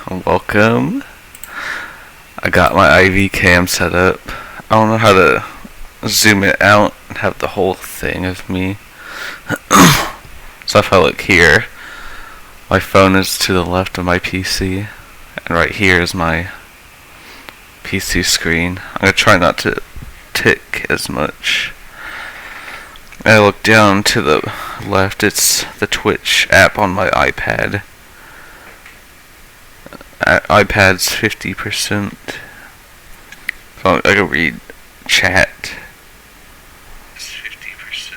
Welcome. I got my IV cam set up. I don't know how to zoom it out and have the whole thing of me. So if I look here, my phone is to the left of my PC, and right here is my PC screen. I'm gonna try not to tick as much. And I look down to the left, it's the Twitch app on my iPad. iPad's 50%. So I can read chat. It's 50%.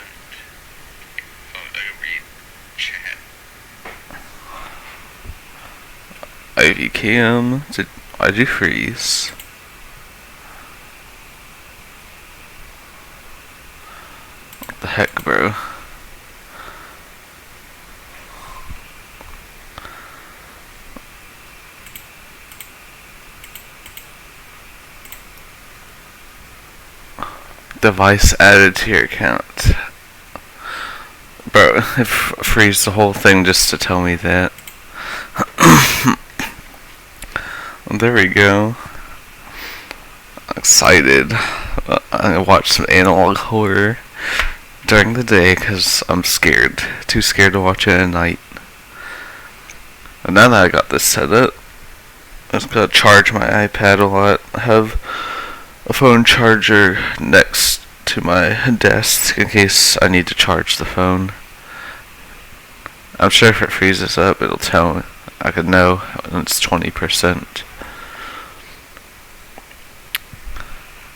So I can read chat. IV cam. I do freeze. What the heck, bro? Device added to your account. Bro, it freeze the whole thing just to tell me that. There we go. I'm excited. I'm gonna watch some analog horror during the day because I'm scared. Too scared to watch it at night. And now that I got this set up, I'm just gonna charge my iPad a lot. I have a phone charger next to my desk in case I need to charge the phone. I'm sure if it freezes up, it'll tell me. I could know when it's 20%.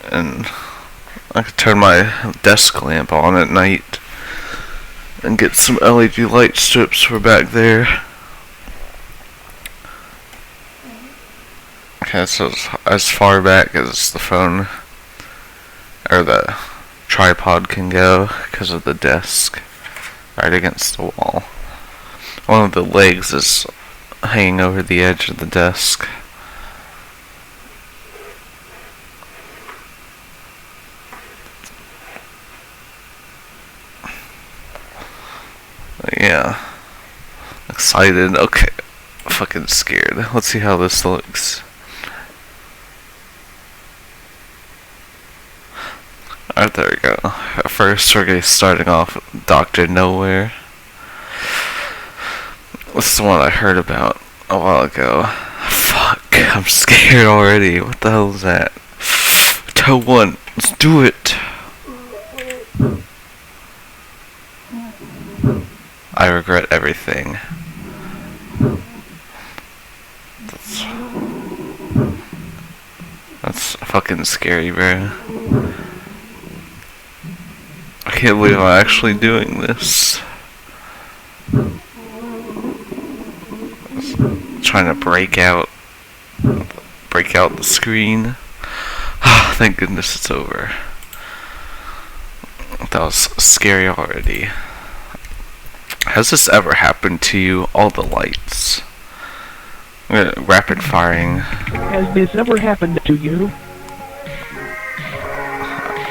And I could turn my desk lamp on at night and get some LED light strips for back there. Okay, so as far back as the phone or the tripod can go because of the desk right against the wall. One of the legs is hanging over the edge of the desk. But yeah. Excited. Okay. Fucking scared. Let's see how this looks. Alright, there we go. At first, we're gonna be starting off with Dr. Nowhere. This is one I heard about a while ago. Fuck, I'm scared already. What the hell is that? Toe 1, let's do it! I regret everything. That's fucking scary, bro. I can't believe I'm actually doing this. Trying to break out the screen. Thank goodness it's over. That was scary already. Has this ever happened to you? All the lights. Rapid firing. Has this ever happened to you?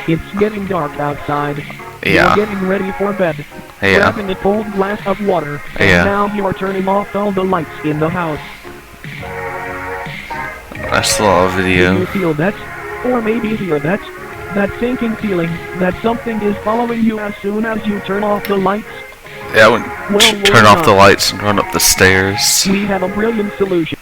It's getting dark outside. Yeah. You're getting ready for bed. Yeah. Grabbing a cold glass of water. And Yeah. now you're turning off all the lights in the house. I saw a Do video. you feel that? Or maybe hear that? That sinking feeling that something is following you as soon as you turn off the lights? Yeah, I would Well, turn off the lights and run up the stairs. We have a brilliant solution.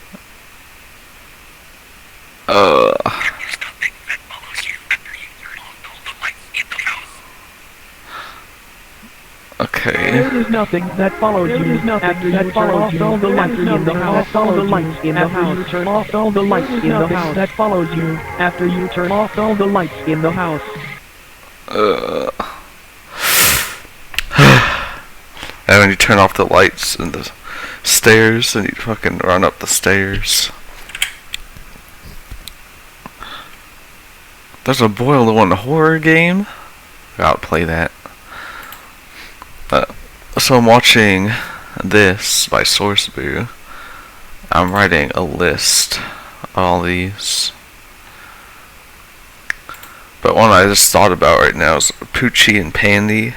Okay. There is nothing that follows you after you turn off all the lights in the house. All the lights in the house. Turn off all the lights in the house. That follows you after you turn off all the lights in the house. And when you turn off the lights and the stairs, and you fucking run up the stairs. There's a Boiled One horror game. I'll play that. So I'm watching this by SourceBoo. I'm writing a list of all these. But one I just thought about right now is Poochie and Pansy.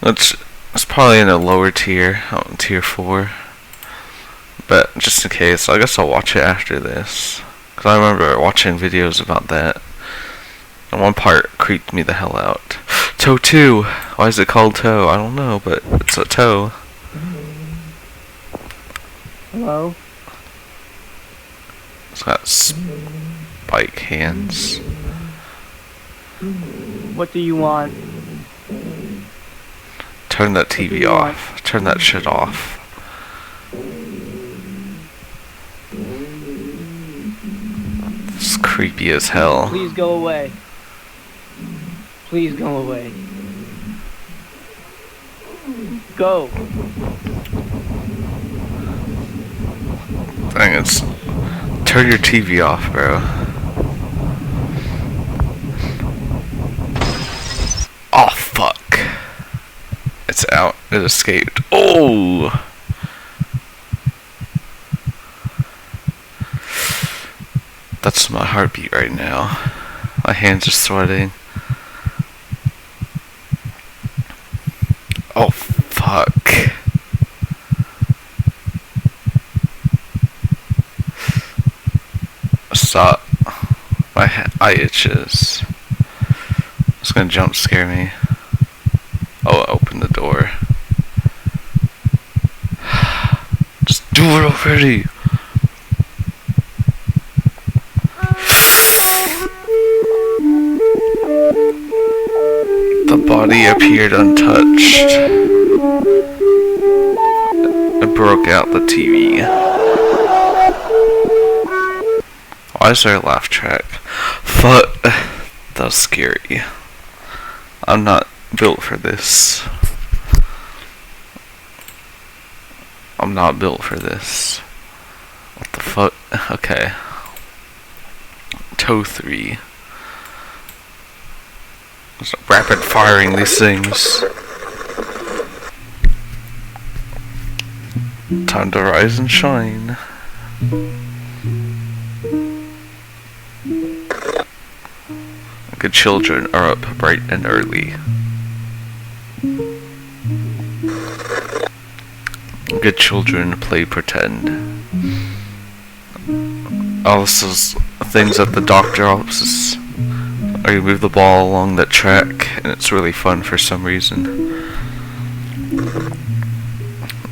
It's probably in a lower tier, tier 4. But just in case, I guess I'll watch it after this. Because I remember watching videos about that. And one part creeped me the hell out. Toe 2! Why is it called Toe? I don't know, but it's a toe. Hello? It's got spike hands. What do you want? Turn that TV off. Turn that shit off. It's creepy as hell. Please go away. Please go away. Go. Dang, it's... Turn your TV off, bro. Oh, fuck. It's out. It escaped. Oh! That's my heartbeat right now. My hands are sweating. Oh, fuck. Stop. My eye itches. It's gonna jump scare me. Oh, open the door. Just do it already. The body appeared untouched. It broke out the TV. Why is there a laugh track? Fuck. That was scary. I'm not built for this. I'm not built for this. What the fuck? Okay. Toe 3. Just rapid firing these things. Time to rise and shine. Good children are up bright and early. Good children play pretend. Oh, this is things at the doctor offices. Or you move the ball along that track, and it's really fun for some reason.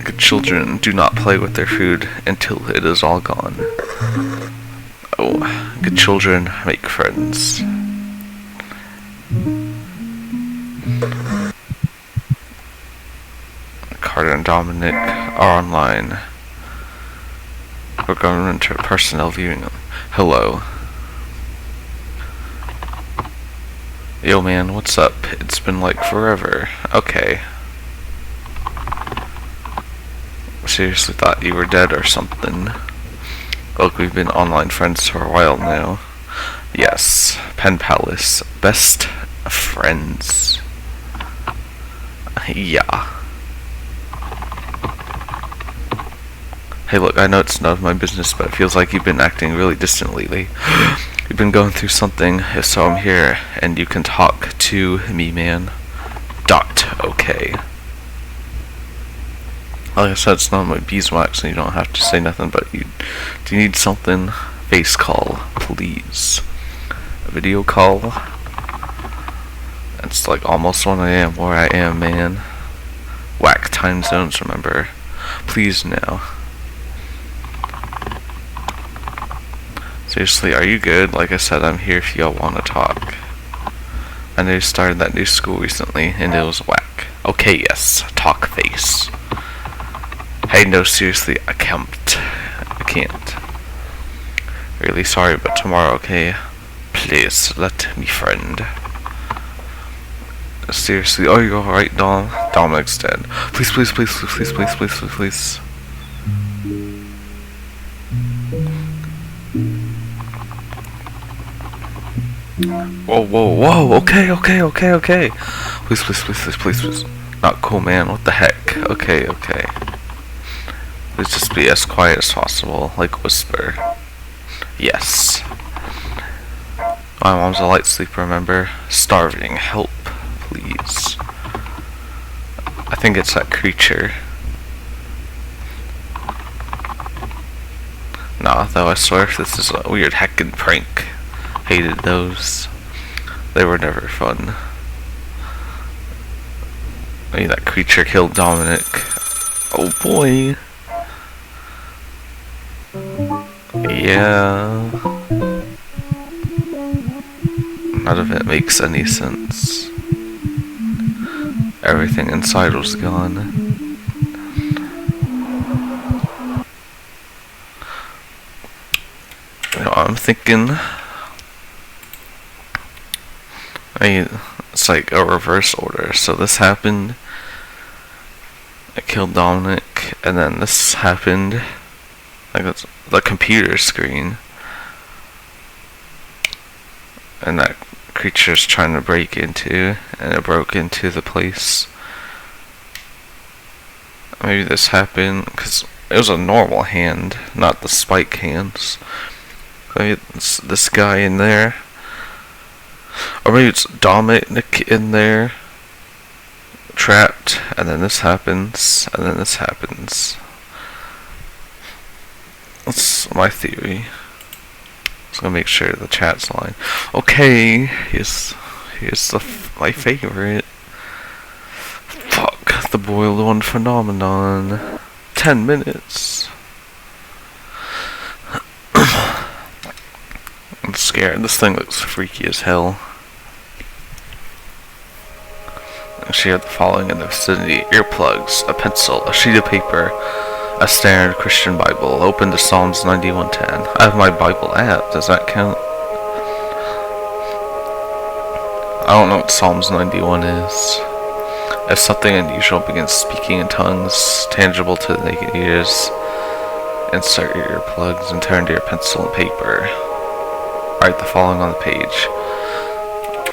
Good children do not play with their food until it is all gone. Oh, good children make friends. Carter and Dominic are online. We're going into personnel viewing them. Hello. Yo man, what's up? It's been like forever. Okay. Seriously thought you were dead or something. Look, we've been online friends for a while now. Yes, Pen Palace. Best friends. Yeah. Hey look, I know it's none of my business, but it feels like you've been acting really distant lately. You've been going through something, if so I'm here, and you can talk to me, man. Okay. Like I said, it's not my beeswax, and you don't have to say nothing, but do you need something? Face call, please. A video call? It's like almost 1 AM where I am, man. Whack time zones, remember. Please now. Seriously, are you good? Like I said, I'm here if y'all want to talk. I know you started that new school recently, and it was whack. Okay, yes. Talk face. Hey, no, seriously, I can't. Really sorry, but tomorrow, okay? Please, let me friend. Seriously, oh, you're alright, Dom? Dominic's dead. Please, please, please, please, please, please, please, please. Whoa, whoa, whoa, okay. Please, please, please, please, please, please. Not cool, man, what the heck? Okay. Please just be as quiet as possible, like whisper. Yes. My mom's a light sleeper, remember? Starving, help, please. I think it's that creature. Nah, though, I swear this is a weird heckin' prank. Hated those. They were never fun. I mean, that creature killed Dominic. Oh boy. Yeah. None of it makes any sense. Everything inside was gone. You know, I'm thinking, it's like a reverse order. So this happened, I killed Dominic, and then this happened, like it's the computer screen, and that creature's trying to break into, and it broke into the place. Maybe this happened because it was a normal hand, not the spike hands. Maybe it's this guy in there. Or maybe it's Dominic in there, trapped, and then this happens, and then this happens. That's my theory. Just gonna make sure the chat's line. Okay, here's my favorite. Fuck, the boiled one phenomenon. 10 minutes. I'm scared. This thing looks freaky as hell. She had the following in the vicinity: earplugs, a pencil, a sheet of paper, a standard Christian Bible. Open to Psalms 91:10. I have my Bible app. Does that count? I don't know what Psalms 91 is. If something unusual begins speaking in tongues, tangible to the naked ears, insert your earplugs and turn to your pencil and paper. Write the following on the page.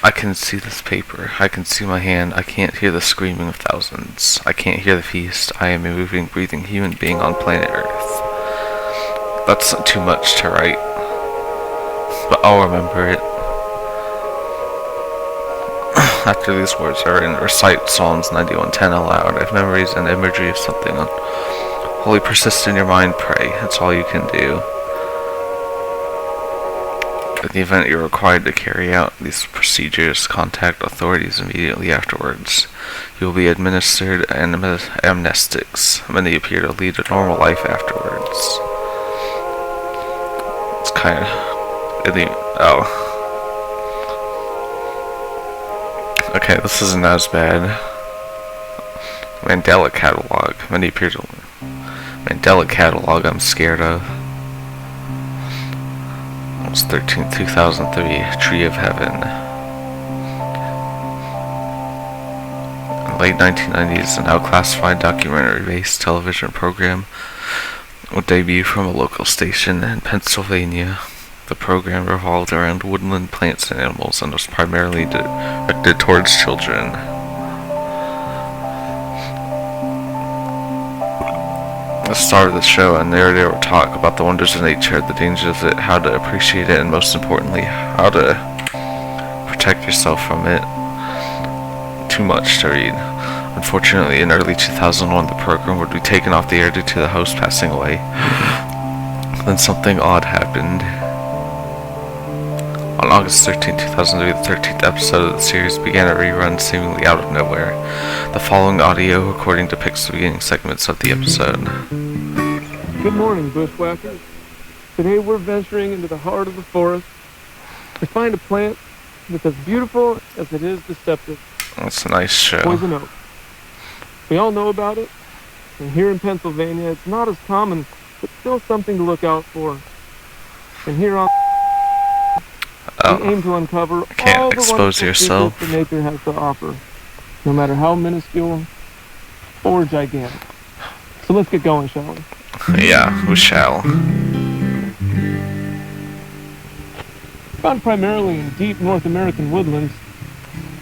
I can see this paper. I can see my hand. I can't hear the screaming of thousands. I can't hear the feast. I am a moving, breathing human being on planet Earth. That's not too much to write, but I'll remember it. After these words are written, recite Psalms 91:10 aloud. If memories and imagery of something unholy persist in your mind, pray. That's all you can do. In the event you're required to carry out these procedures, contact authorities immediately afterwards. You will be administered amnestics. Many appear to lead a normal life afterwards. It's kind of... Okay, this isn't as bad. Mandela Catalog. Many appear to... Mandela Catalog I'm scared of. August 13, 2003. Tree of Heaven. In the late 1990s, an now-classified documentary-based television program would debut from a local station in Pennsylvania. The program revolved around woodland plants and animals and was primarily directed towards children. At the start of the show, a narrator would talk about the wonders of nature, the dangers of it, how to appreciate it, and most importantly, how to protect yourself from it. Too much to read. Unfortunately, in early 2001, the program would be taken off the air due to the host passing away. Then something odd happened. On August 13, 2003, the 13th episode of the series began a rerun seemingly out of nowhere. The following audio recording depicts the beginning segments of the episode. Good morning, bushwhackers. Today we're venturing into the heart of the forest to find a plant that's as beautiful as it is deceptive. That's a nice show. Poison oak. We all know about it, and here in Pennsylvania it's not as common, but still something to look out for. And here on we aim to uncover all the wonderful secrets that nature has to offer, no matter how minuscule or gigantic. So let's get going, shall we? Yeah, we shall. Found primarily in deep North American woodlands,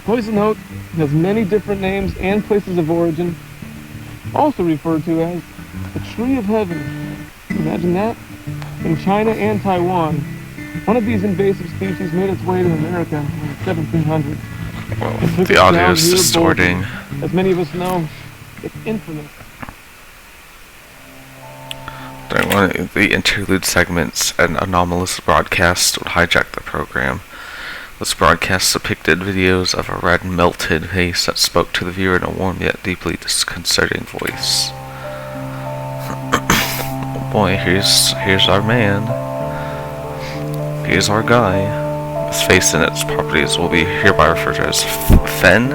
poison oak has many different names and places of origin, also referred to as the Tree of Heaven. Imagine that? In China and Taiwan, one of these invasive species made its way to America in the 1700s. Well, the audio is distorting. As many of us know, it's infamous. During one of the interlude segments, an anomalous broadcast would hijack the program. This broadcast depicted videos of a red, melted face that spoke to the viewer in a warm yet deeply disconcerting voice. Oh boy, here's our man. Here's our guy. His face and its properties will be hereby referred to as Fen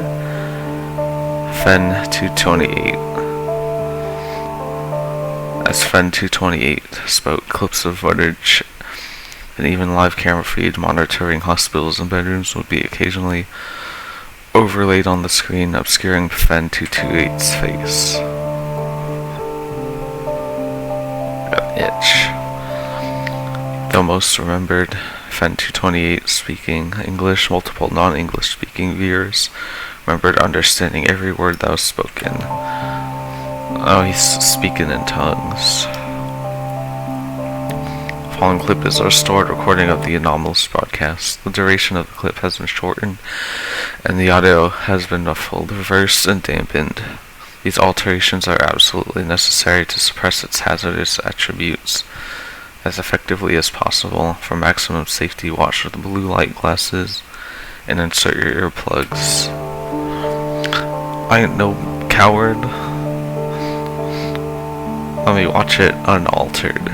228. As Fen 228 spoke, clips of footage and even live camera feed monitoring hospitals and bedrooms would be occasionally overlaid on the screen, obscuring Fen 228's face. Itch. Though most remembered Fen 228 speaking English, multiple non-English speaking viewers remembered understanding every word that was spoken. Oh, he's speaking in tongues. The following clip is a restored recording of the anomalous broadcast. The duration of the clip has been shortened, and the audio has been muffled, reversed, and dampened. These alterations are absolutely necessary to suppress its hazardous attributes as effectively as possible. For maximum safety, watch with blue light glasses and insert your earplugs. I ain't no coward. Let me watch it unaltered.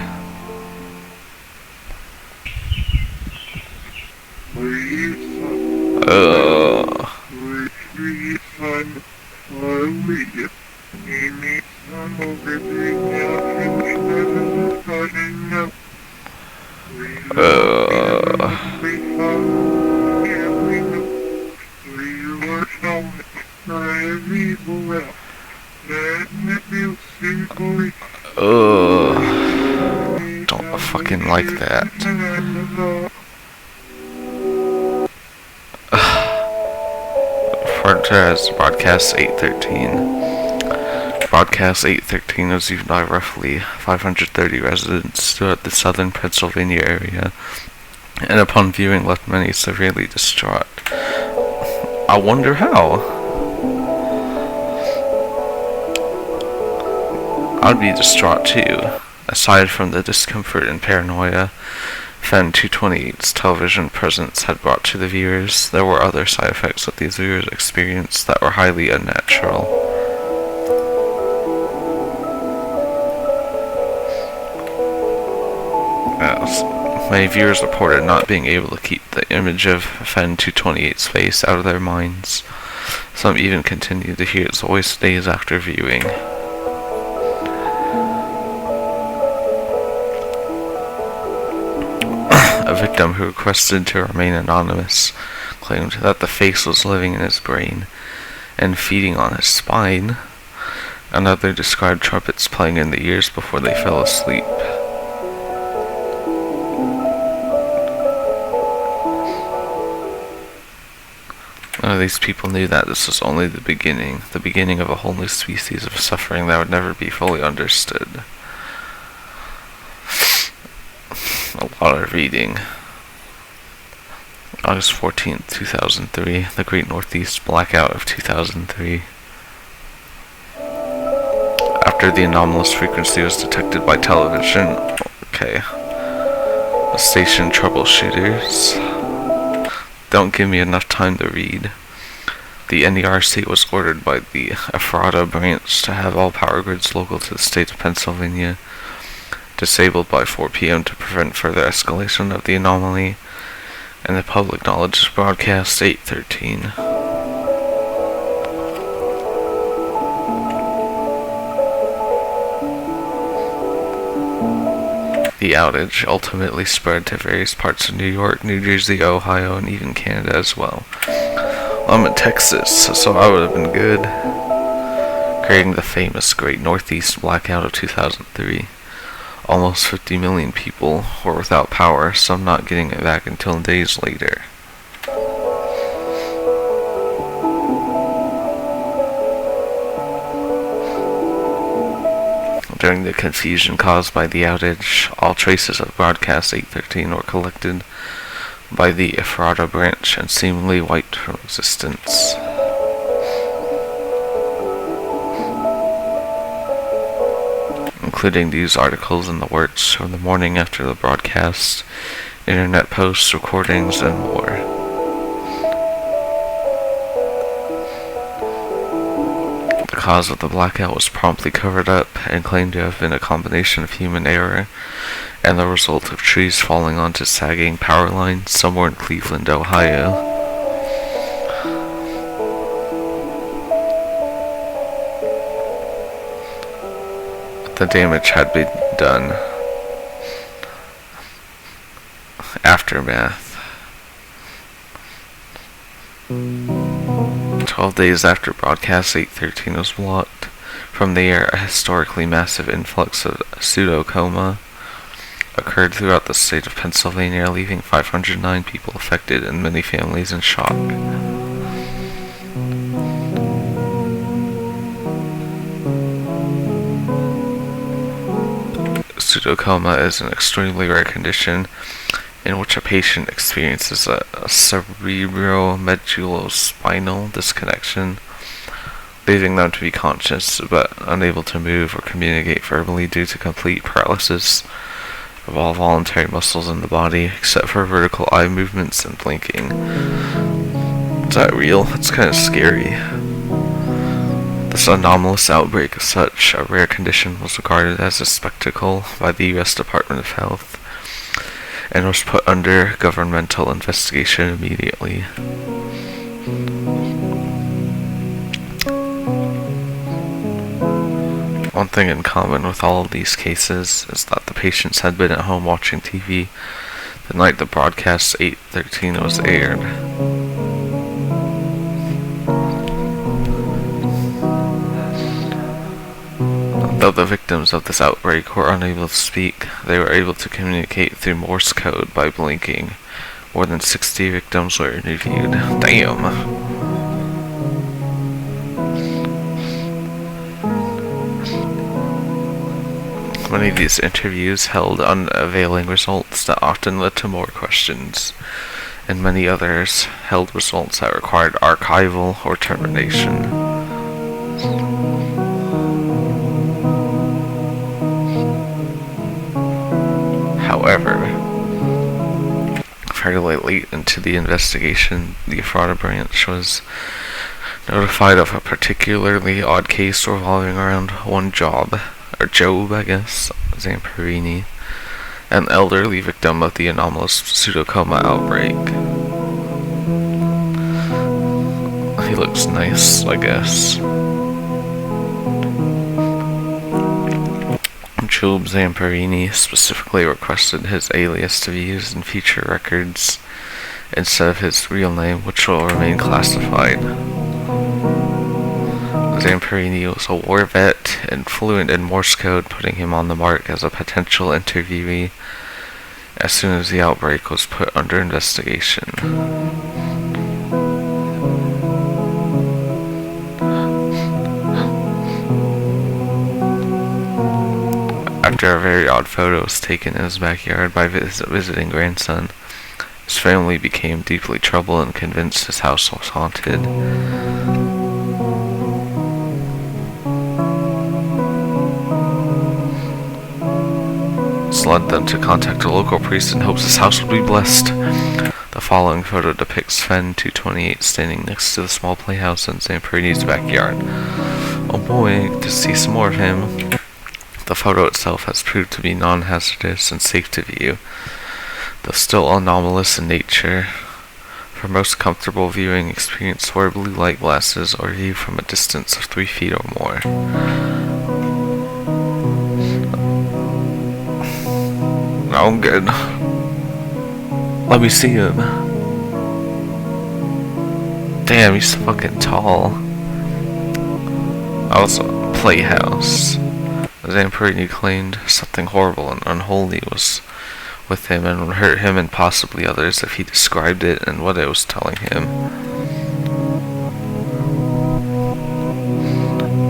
Don't fucking like that. Referred to as Broadcast 813. Broadcast 813 was used by roughly 530 residents throughout the southern Pennsylvania area, and upon viewing left many severely distraught. I wonder how. I'd be distraught too. Aside from the discomfort and paranoia Fen 228's television presence had brought to the viewers, there were other side effects that these viewers experienced that were highly unnatural. Many viewers reported not being able to keep the image of Fen 228's face out of their minds. Some even continued to hear its voice days after viewing. A victim who requested to remain anonymous claimed that the face was living in his brain and feeding on his spine. Another described trumpets playing in the ears before they fell asleep. These people knew that this was only the beginning of a whole new species of suffering that would never be fully understood. A lot of reading. August 14th, 2003, the Great Northeast Blackout of 2003. After the anomalous frequency was detected by television, the station troubleshooters. Don't give me enough time to read. The NERC was ordered by the Ephrata branch to have all power grids local to the state of Pennsylvania disabled by 4 p.m. to prevent further escalation of the anomaly, and the public knowledge Broadcast 813. The outage ultimately spread to various parts of New York, New Jersey, Ohio, and even Canada as well. I'm in Texas, so I would have been good. Creating the famous Great Northeast Blackout of 2003. Almost 50 million people were without power, some not getting it back until days later. During the confusion caused by the outage, all traces of Broadcast 813 were collected by the Ephrata branch and seemingly wiped from existence. including news articles in the works from the morning after the broadcast, internet posts, recordings, and more. The cause of the blackout was promptly covered up and claimed to have been a combination of human error and the result of trees falling onto sagging power lines somewhere in Cleveland, Ohio. The damage had been done. Aftermath. 12 days after broadcast 813 was blocked from the air, a historically massive influx of pseudocoma occurred throughout the state of Pennsylvania, leaving 509 people affected and many families in shock. Pseudocoma is an extremely rare condition in which a patient experiences a cerebromedulospinal disconnection, leaving them to be conscious but unable to move or communicate verbally due to complete paralysis of all voluntary muscles in the body except for vertical eye movements and blinking. Is that real? That's kind of scary. This anomalous outbreak of such a rare condition was regarded as a spectacle by the U.S. Department of Health and was put under governmental investigation immediately. One thing in common with all of these cases is that the patients had been at home watching TV the night the broadcast 813 was aired. Though the victims of this outbreak were unable to speak, they were able to communicate through Morse code by blinking. More than 60 victims were interviewed. Damn! Many of these interviews held unavailing results that often led to more questions, and many others held results that required archival or termination. However, fairly late into the investigation, the Ephrata branch was notified of a particularly odd case revolving around one Job, Zamperini, an elderly victim of the anomalous pseudocoma outbreak. He looks nice, I guess. Job Zamperini specifically requested his alias to be used in future records instead of his real name, which will remain classified. Zamperini was a war vet and fluent in Morse code, putting him on the mark as a potential interviewee as soon as the outbreak was put under investigation. After a very odd photo was taken in his backyard by his visiting grandson, his family became deeply troubled and convinced his house was haunted. This led them to contact a local priest in hopes his house would be blessed. The following photo depicts Fenn 228 standing next to the small playhouse in Zamperini's backyard. Oh boy, to see some more of him. The photo itself has proved to be non-hazardous and safe to view, though still anomalous in nature. For most comfortable viewing experience, wear blue light glasses or view from a distance of 3 feet or more. Oh, good. Let me see him. Damn, he's fucking tall. Also, playhouse. Zamperini claimed something horrible and unholy was with him and would hurt him and possibly others if he described it and what it was telling him.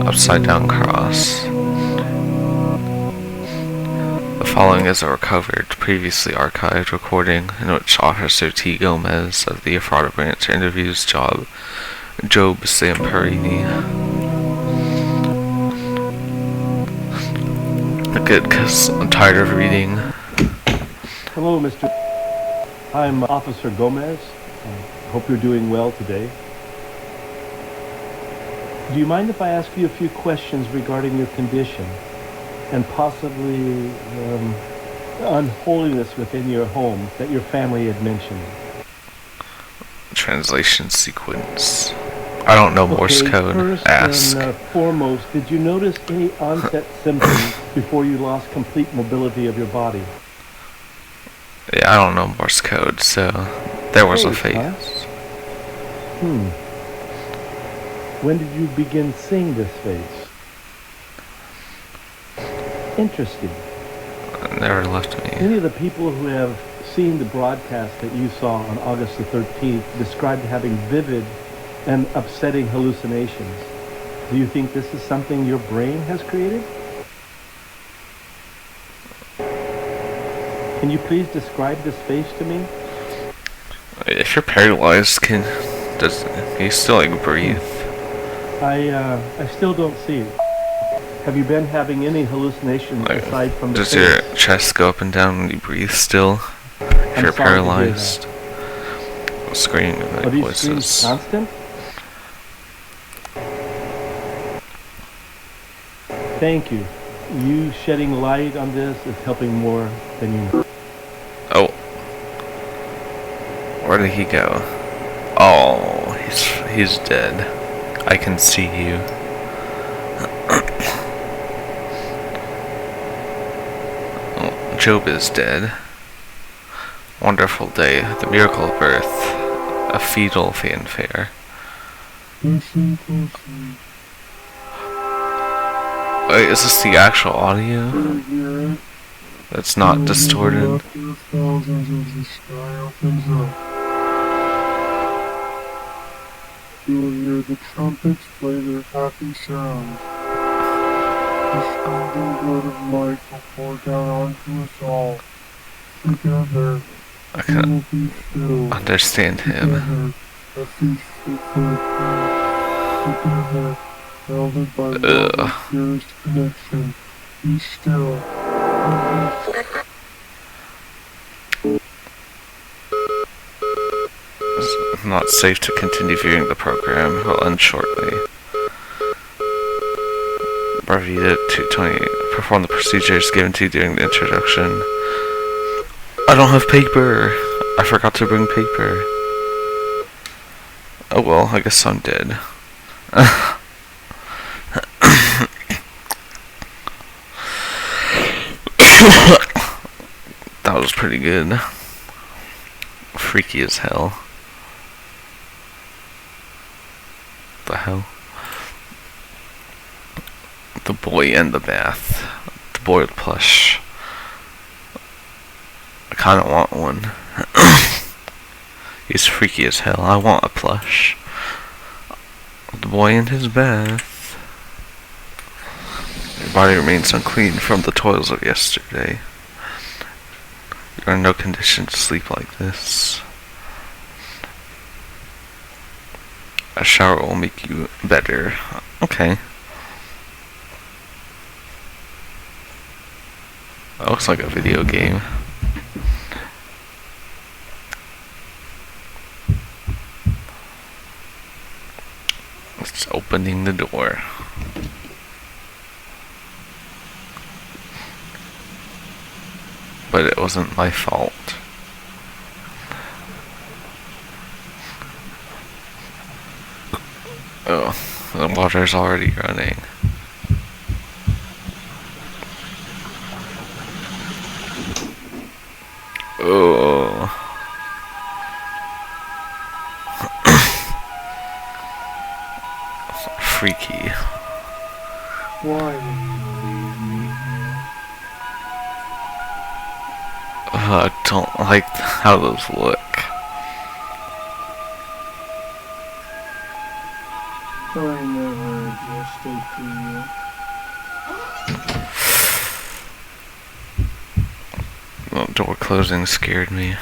Upside down cross. The following is a recovered, previously archived recording in which Officer T. Gomez of the Ephrata branch interviews Job Zamperini. Good, because I'm tired of reading. Hello, Mr. I'm Officer Gomez. Hope you're doing well today. Do you mind if I ask you a few questions regarding your condition and possibly unholiness within your home that your family had mentioned? Translation sequence. I don't know Morse code. First Ask. and foremost, did you notice any onset symptoms before you lost complete mobility of your body? Yeah, I don't know Morse code, so there was a Hey, huh? phase. When did you begin seeing this face? Interesting. It never left me. Many of the people who have seen the broadcast that you saw on August the 13th described having vivid and upsetting hallucinations. Do you think this is something your brain has created? Can you please describe this face to me? If you're paralyzed, can you still like breathe? I still don't see it. Have you been having any hallucinations Like, aside from the does face? your chest go up and down when you breathe still? If I'm you're sorry to hear paralyzed? Screaming Are like these screams voices. constant? Thank you. You shedding light on this is helping more than you know. Oh. Where did he go? Oh, he's dead. I can see you. Oh, Job is dead. Wonderful day, the miracle of birth, a fetal fanfare. Listen closely. Wait, is this the actual audio? You hear it? That's not distorted. After the thousands of the sky opens up, you will hear the trumpets play their happy sounds. The standing word of light will pour down onto us all. Together, I we can't will be filled. understand him. Together, a feastful for the king. Together, melded by love and purest connection. Be still. It's not safe to continue viewing the program. It will end shortly. Bravida 220. Perform the procedures given to you during the introduction. I don't have paper. I forgot to bring paper. Oh well, I guess I'm dead. That was pretty good. Freaky as hell. The hell? The boy and the bath. The boiled plush. I kinda want one. He's freaky as hell. I want a plush. The boy in his bath. Your body remains unclean from the toils of yesterday. You are in no condition to sleep like this. A shower will make you better. Okay. That looks like a video game. It's opening the door. But it wasn't my fault. Oh, the water's already running. Oh. Freaky. Why will you leave me here? I don't like how those look. I never adjusted to you. The door closing scared me.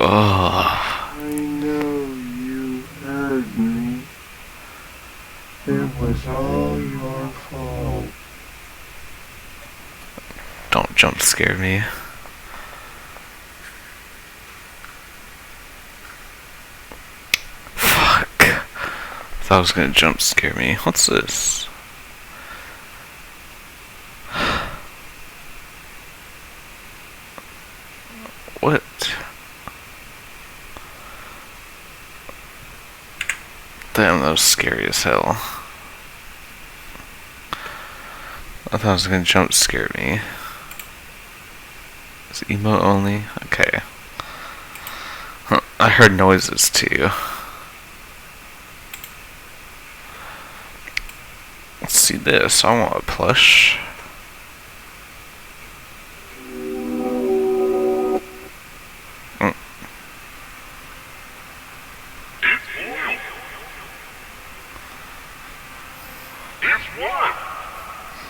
Oh, I know you heard me. It was all your fault. don't jump scare me. Fuck. Thought it was gonna jump scare me. What's this? What? Damn, that was scary as hell. I thought it was gonna jump scare me. Is emote only? Okay. Huh, I heard noises too. Let's see this. I want a plush.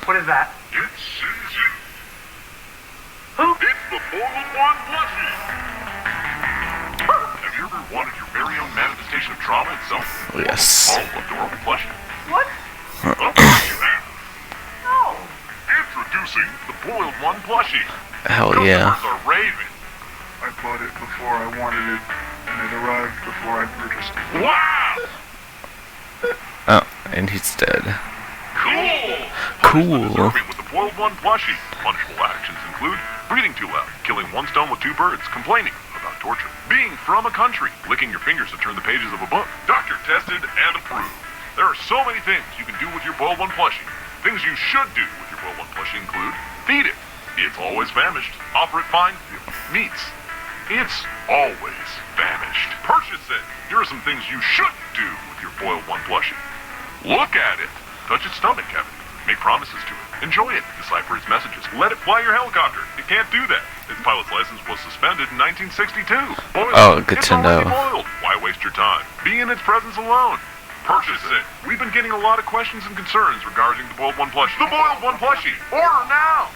What is that? It's Susie. Who? It's the Boiling One Plushie. Have you ever wanted your very own manifestation of trauma itself? Yes. Oh, adorable plushie. What? Of course you have. No. Introducing the Boiled One Plushie. Hell yeah. Customers are raving. I bought it before I wanted it, and it arrived before I purchased it. Wow! Oh, and he's dead. Cool! Cool. Serving with the Boiled One Plushie. Punishable actions include breathing too loud, killing one stone with two birds, complaining about torture, being from a country, licking your fingers to turn the pages of a book. Doctor tested and approved. There are so many things you can do with your Boiled One Plushie. Things you should do with your Boiled One Plushie include feed it. It's always famished. Offer it fine meats. It's always famished. Purchase it. Here are some things you shouldn't do with your Boiled One Plushie. Look at it. Touch its stomach cavity. Make promises to it. Enjoy it. Decipher its messages. Let it fly your helicopter. It can't do that. Its pilot's license was suspended in 1962. Boil Oh, it. good It's to already know. boiled. Why waste your time? Be in its presence alone. Purchase it. We've been getting a lot of questions and concerns regarding the Boiled One Plushie. The Boiled One Plushie. Order now.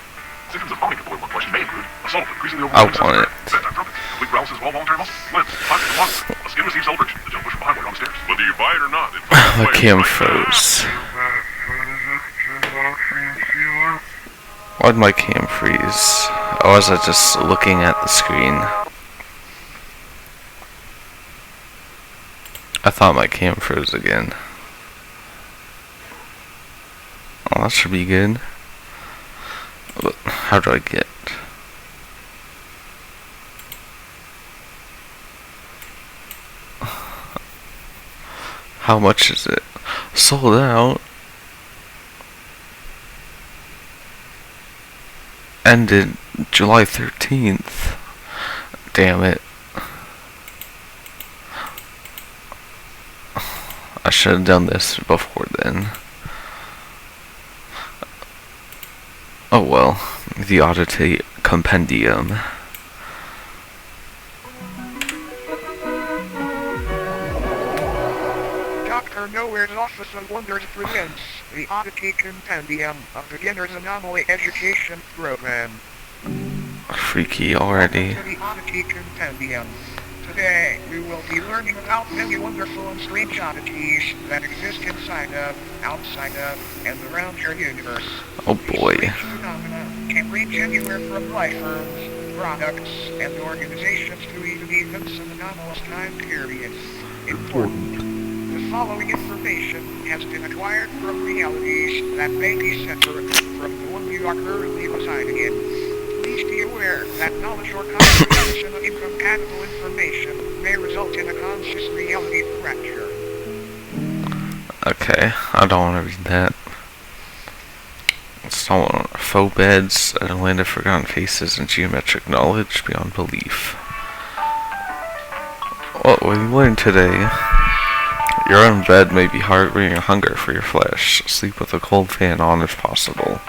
Symptoms of owning a Boiled One Plushie may include assault, increasingly I overwhelming want it. bedtime trumpets, complete paralysis of all voluntary muscles, limbs, pocket lungs, a skin receives celebration, the jump push from behind while you're on the stairs. Whether you buy it or not, it's My cam froze. Why'd my cam freeze? Or was I just looking at the screen? I thought my cam froze again. Oh, that should be good. But how do I get? How much is it? Sold out. Ended July 13th. Damn it. I should have done this before then. Oh well. The Oddity Compendium. Dr. Nowhere's Office of Wonders presents the Oddity Compendium of Beginner's Anomaly Education Program. Freaky already. Welcome to the Oddity Compendium. Today, we will be learning about many wonderful and strange oddities that exist inside of, outside of, and around your universe. Oh These boy. strange phenomena can range anywhere from life forms, products, and organizations to even events in anomalous time periods. Important. The following information has been acquired from realities that may be separate from the one you are currently residing in. Please be aware that knowledge or comprehension of incompatible information may result in a conscious reality fracture. Okay, I don't want to read that. It's all faux beds, a land of forgotten faces, and geometric knowledge beyond belief. What we learned today. Your own bed may be harboring a hunger for your flesh. Sleep with a cold fan on if possible.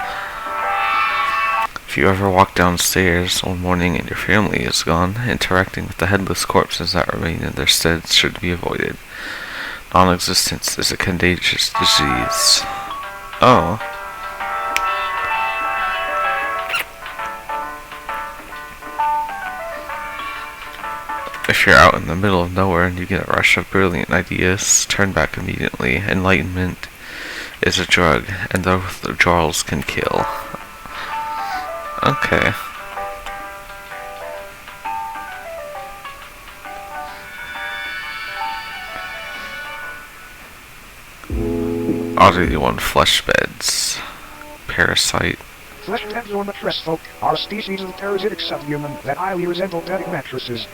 If you ever walk downstairs one morning and your family is gone, interacting with the headless corpses that remain in their stead should be avoided. Non-existence is a contagious disease. Oh. If you're out in the middle of nowhere and you get a rush of brilliant ideas, turn back immediately. Enlightenment is a drug, and the withdrawals can kill. Okay. Oddity 1 flesh beds. Parasite. Flesh beds or mattress folk are a species of parasitic subhuman that highly resemble bedding mattresses.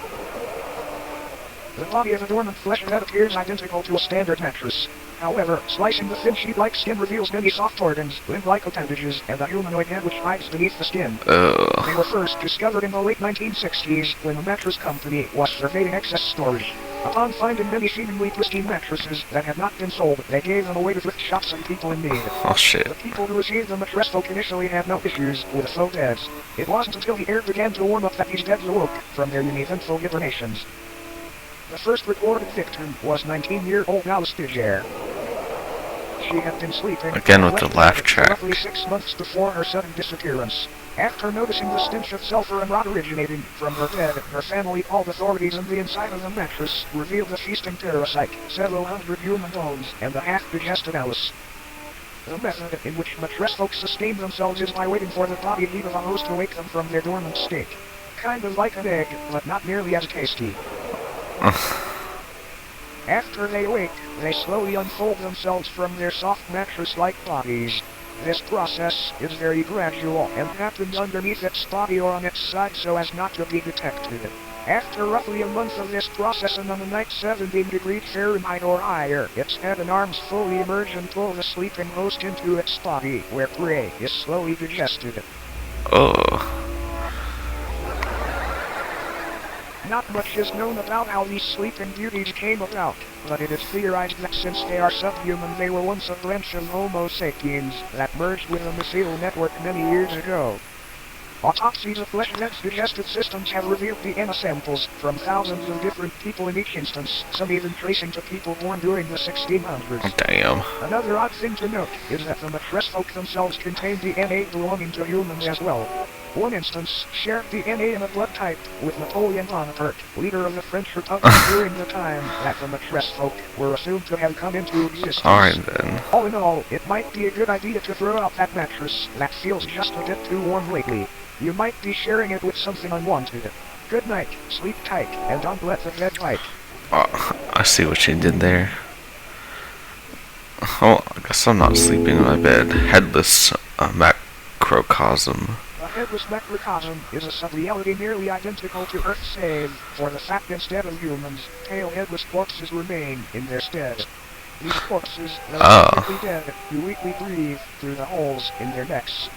The body of a dormant flesh bed appears identical to a standard mattress. However, slicing the thin sheet-like skin reveals many soft organs, limb-like appendages, and a humanoid head which hides beneath the skin. They were first discovered in the late 1960s when the mattress company was surveying excess storage. Upon finding many seemingly pristine mattresses that had not been sold, they gave them away to thrift shops and people in need. Oh shit. The people who received the mattress folk initially had no issues with faux beds. It wasn't until the air began to warm up that these beds awoke from their uneventful hibernations. The first recorded victim was 19-year-old Alice Digere. She had been sleeping again with the laugh for track. roughly 6 months before her sudden disappearance. After noticing the stench of sulfur and rot originating from her bed, her family called authorities, and the inside of the mattress revealed a feasting parasite, several hundred human bones, and a half-digested Alice. The method in which mattress folks sustain themselves is by waiting for the body heat of a host to wake them from their dormant state. Kind of like an egg, but not nearly as tasty. After they wake, they slowly unfold themselves from their soft mattress-like bodies. This process is very gradual and happens underneath its body or on its side so as not to be detected. After roughly a month of this process and on a night 17 degrees Fahrenheit or higher, its head and arms fully emerge and pull the sleeping host into its body, where prey is slowly digested. Oh. Not much is known about how these sleeping beauties came about, but it is theorized that since they are subhuman they were once a branch of Homo sapiens that merged with the mycelial network many years ago. Autopsies of flesh beds' digestive systems have revealed DNA samples from thousands of different people in each instance, some even tracing to people born during the 1600s. Damn. Another odd thing to note is that the mattress folk themselves contain DNA belonging to humans as well. One instance shared DNA in a blood type with Napoleon Bonaparte, leader of the French Republic during the time that the mattress folk were assumed to have come into existence. Alright then. All in all, it might be a good idea to throw out that mattress that feels just a bit too warm lately. You might be sharing it with something unwanted. Good night, sleep tight, and don't let the bed bite. I see what you did there. Oh, I guess I'm not sleeping in my bed. Headless macrocosm. The headless macrocosm is a sub-reality nearly identical to Earth save for the fact instead of humans, pale headless corpses remain in their stead. These corpses, though technically dead, do weakly breathe through the holes in their necks.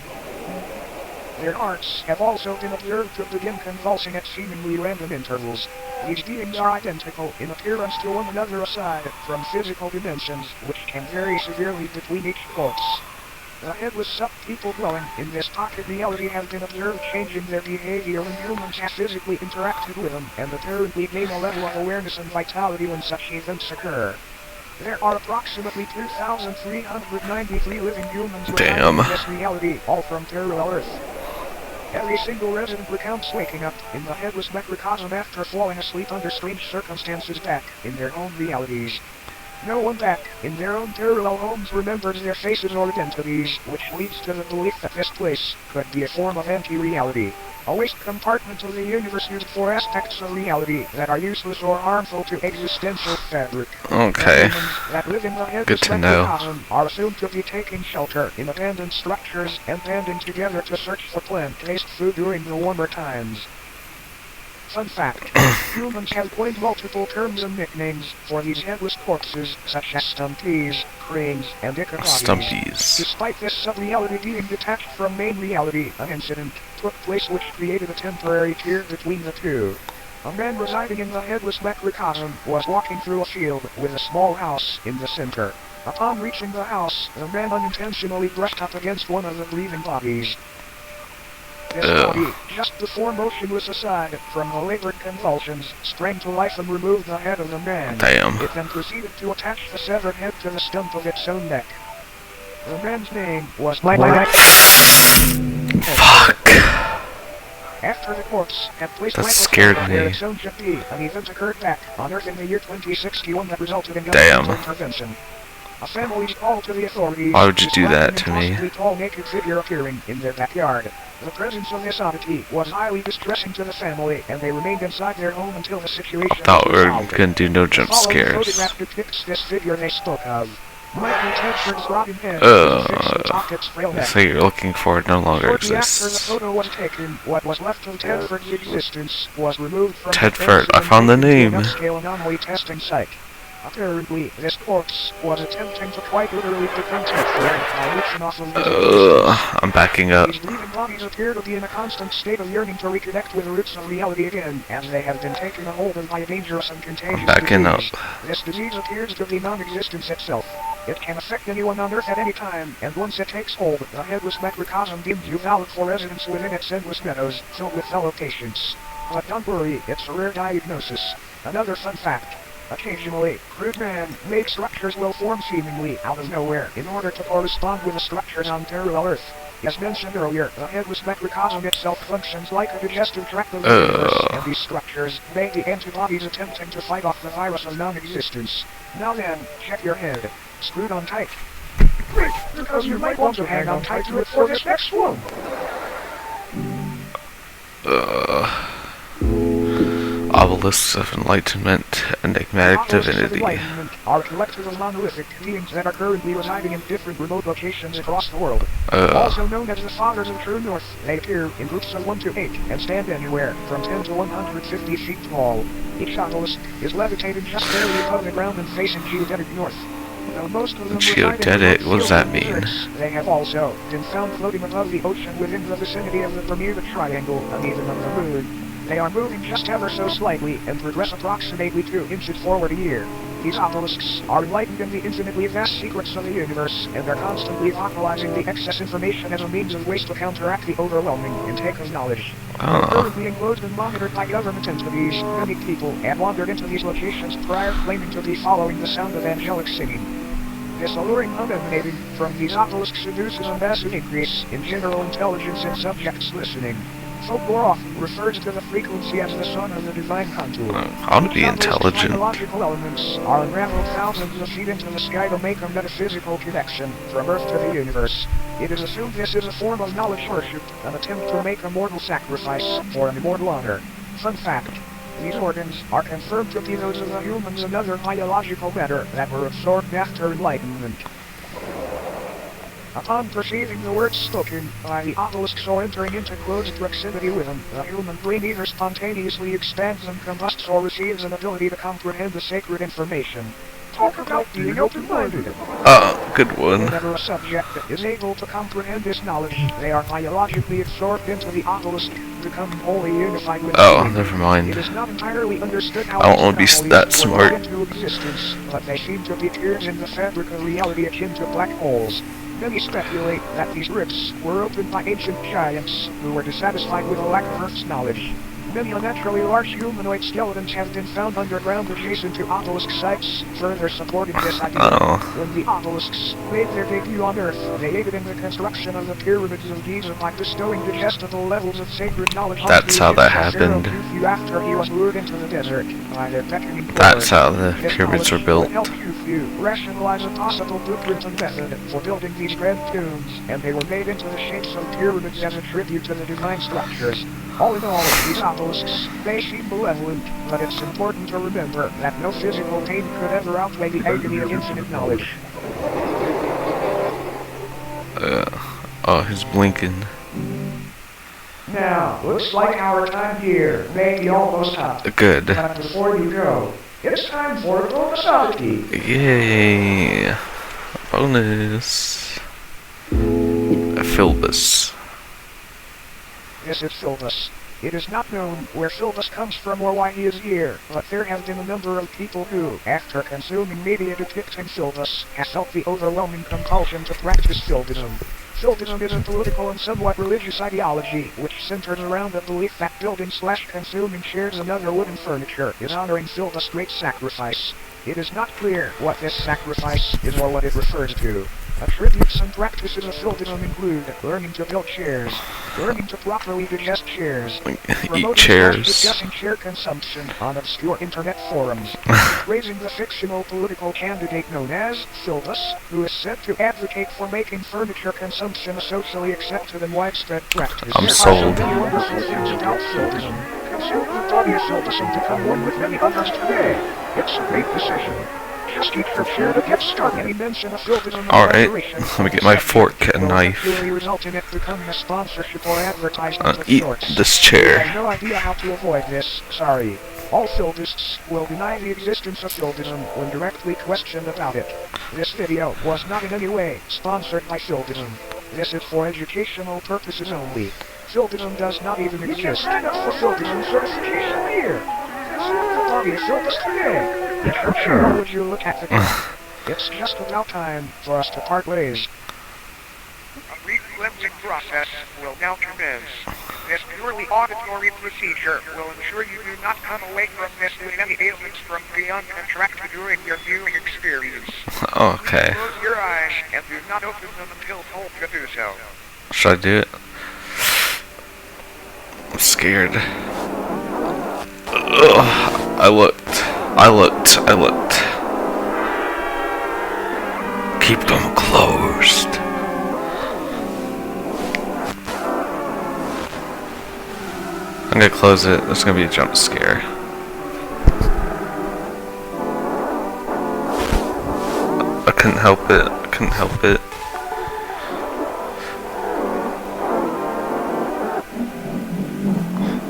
Their hearts have also been observed to begin convulsing at seemingly random intervals. These beings are identical in appearance to one another aside from physical dimensions, which can vary severely between each corpse. The headless sub-people dwelling in this pocket reality have been observed changing their behavior when humans have physically interacted with them, and apparently gain a level of awareness and vitality when such events occur. There are approximately 2,393 living humans in this reality, all from parallel Earth. Every single resident recounts waking up in the headless macrocosm after falling asleep under strange circumstances back in their own realities. No one back in their own parallel homes remembers their faces or identities, which leads to the belief that this place could be a form of anti-reality. A waste compartment of the universe used for aspects of reality that are useless or harmful to existential fabric. Okay. That live in the Good to know. Are assumed to be taking shelter in abandoned structures and banding together to search for plant-based food during the warmer times. Fun fact, humans have coined multiple terms and nicknames for these headless corpses, such as stumpies, cranes, and ichabodies. Stumpies. Despite this sub-reality being detached from main reality, an incident took place which created a temporary tier between the two. A man residing in the headless macrocosm was walking through a field with a small house in the center. Upon reaching the house, the man unintentionally brushed up against one of the breathing bodies. This body, just before motionless aside from the labored convulsions, sprang to life and removed the head of the man. Damn. It then proceeded to attach the severed head to the stump of its own neck. The man's name was Mike. Fuck. After the corpse had placed That Michael scared Scott where me. its own should be, an event occurred back on Earth in the year 2061 that resulted in Damn. governmental intervention. A family called to the authorities. Why would you do that describing to me? an impossibly tall naked figure appearing in their backyard. The presence of this oddity was highly distressing to the family, and they remained inside their home until the situation Thought was we were resolved. gonna do no The jump following scares. photograph depicts this figure they spoke of. Michael Tedford's rotting head Ugh. topped its frail The neck. thing you're looking for no longer Shortly after the exists. photo was taken, what was left of Tedford's existence was removed from Tedford, the I found the name. upscale anomaly testing site. Apparently, this corpse was attempting to quite literally become Tedford by reaching off of the I'm backing up. These breathing bodies appear to be in a constant state of yearning to reconnect with the roots of reality again, as they have been taken a hold of by a dangerous and contagious Backing up. disease. This disease appears to be non-existence itself. It can affect anyone on Earth at any time, and once it takes hold, the headless macrocosm deems you valid for residence within its endless meadows, filled with fellow patients. But don't worry, it's a rare diagnosis. Another fun fact. Occasionally, crude man-made structures will form seemingly out of nowhere in order to correspond with the structures on parallel Earth. As mentioned earlier, the headless macrocosm itself functions like a digestive tract of the universe, and these structures may be antibodies attempting to fight off the virus of non-existence. Now then, check your head. Screwed on tight. Great, because you might want to hang on tight to it for this next one. Obelisks of Enlightenment, Enigmatic Obelisks of Divinity. Enlightenment are a collective of monolithic beings that are currently residing in different remote locations across the world. Also known as the Fathers of True North, they appear in groups of 1 to 8 and stand anywhere from 10 to 150 feet tall. Each obelisk is levitated just barely above the ground and facing geodetic north. Though most of them reside in Geodetic? remote What does that fields of mean? Earth, they have also been found floating above the ocean within the vicinity of the Bermuda Triangle and even of the moon. They are moving just ever so slightly and progress approximately 2 inches forward a year. These obelisks are enlightened in the infinitely vast secrets of the universe, and are constantly vocalizing the excess information as a means of ways to counteract the overwhelming intake of knowledge. Currently enclosed and monitored by government entities, many people have wandered into these locations prior claiming to be following the sound of angelic singing. This alluring hum emanating from these obelisks seduces a massive increase in general intelligence in subjects listening. Folklore often refers to the frequency as the son of the divine contour. I want to be intelligent. Biological elements are unraveled thousands of feet into the sky to make a metaphysical connection from Earth to the universe. It is assumed this is a form of knowledge worship, an attempt to make a mortal sacrifice for an immortal honor. Fun fact. These organs are confirmed to be those of the humans and other biological matter that were absorbed after enlightenment. Upon perceiving the words spoken by the obelisks or entering into close proximity with them, the human brain either spontaneously expands and combusts or receives an ability to comprehend the sacred information. Talk about being open-minded. Good one. Whenever a subject is able to comprehend this knowledge, they are biologically absorbed into the obelisk, becoming wholly unified with Oh, the never mind. It is not entirely understood how I don't these wanna be anomalies that were smart. brought into existence, but they seem to be tears in the fabric of reality akin to black holes. Many speculate that these rifts were opened by ancient giants who were dissatisfied with a lack of Earth's knowledge. Many unnaturally large humanoid skeletons have been found underground adjacent to obelisk sites, further supporting this idea. When the obelisks made their debut on Earth, they aided in the construction of the pyramids of Giza by bestowing digestible levels of sacred knowledge on That's the how that Egyptian pharaoh happened. Khufu after he was lured into the desert by their beckoning That's chord. how the This pyramids were knowledge built. would help Khufu rationalize a possible blueprint and method for building these grand tombs, and they were made into the shapes of pyramids as a tribute to the divine structures. All in all, these obelisks may seem malevolent, but it's important to remember that no physical pain could ever outweigh the agony of infinite knowledge. Oh, he's blinking. Now, looks like our time here may be almost up. Good. But before you go, it's time for a bonus oddity. Yay. Bonus. Philbus. This is Philbus. It is not known where Philbus comes from or why he is here, but there have been a number of people who, after consuming media depicting Philbus, have felt the overwhelming compulsion to practice Philbism. Philbism is a political and somewhat religious ideology which centers around the belief that building/consuming chairs and other wooden furniture is honoring Philbus' great sacrifice. It is not clear what this sacrifice is or what it refers to. Attributes and practices of Sultanum include learning to build chairs, learning to properly digest chairs, Eat promoting chairs. discussing chair consumption on obscure internet forums, praising the fictional political candidate known as Silvus, who is said to advocate for making furniture consumption a socially accepted and widespread practice. I'm There are sold. so many wonderful things about Sultanum. Consider Claudia Silverson to become one with many others today. It's a great decision. Just keep your share to get started. Any mention of Sultanum Alright, collaboration let me get my fork and will knife. eventually result in it becoming a sponsorship or advertisement of Eat sorts. this I chair. have no idea how to avoid this, sorry. All Silvists will deny the existence of Sultanum when directly questioned about it. This video was not in any way sponsored by Sultanum. This is for educational purposes only. Sultanum does not even exist. You can sign up for Sultanum certification here. Consider the body of Silvus today. How would you look at the It's just about time for us to part ways. A brief cleansing process will now commence. This purely auditory procedure will ensure you do not come away from this with any ailments from beyond contract during your viewing experience. Okay. Close your eyes and do not open them until told to do so. Should I do it? I'm scared. Ugh. I looked. Keep them closed. I'm gonna close it. There's gonna be a jump scare. I couldn't help it.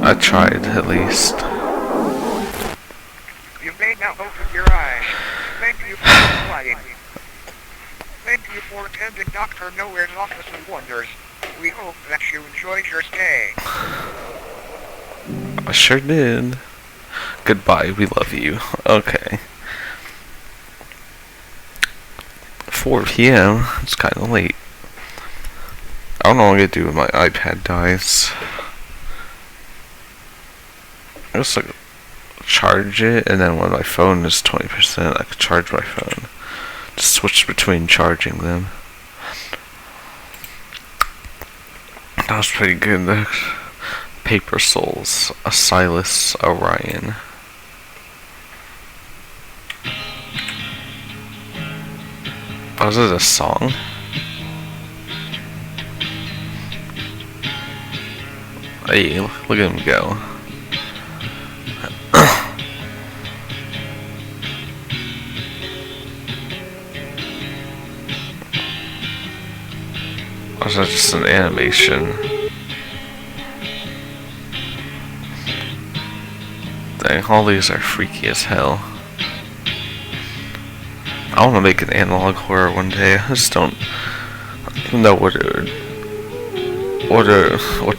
I tried, at least. You may now open your eyes. Thank you for complying. Thank you for attending Dr. Nowhere's Office of Wonders. We hope that you enjoyed your stay. I sure did. Goodbye, we love you. Okay. 4 p.m. It's kind of late. I don't know what I'm gonna do when my iPad dies. I guess I could charge it, and then when my phone is 20%, I could charge my phone. Just switch between charging them. That was pretty good. The Paper Souls, a Silas Orion. Was it a song? Hey, look at him go. Or is that just an animation? Dang, all these are freaky as hell. I want to make an analog horror one day. I just don't know what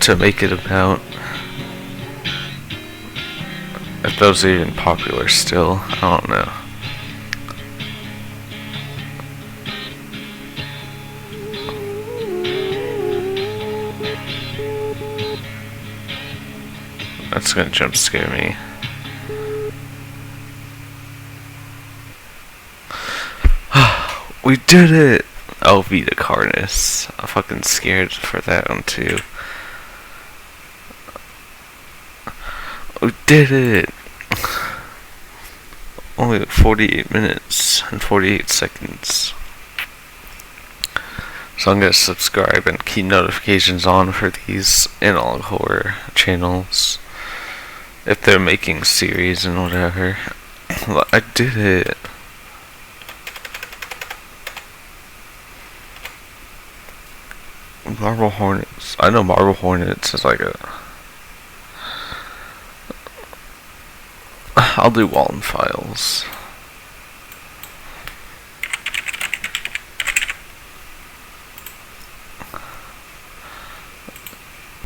to make it about. If those are even popular still, I don't know. That's gonna jump scare me. We did it! Oh, Vita Carnus. I'm fucking scared for that one too. We did it! Only 48 minutes and 48 seconds. So I'm gonna subscribe and keep notifications on for these analog horror channels. If they're making series and whatever. I did it. Marble Hornets. I know Marble Hornets is like a... I'll do Walton Files.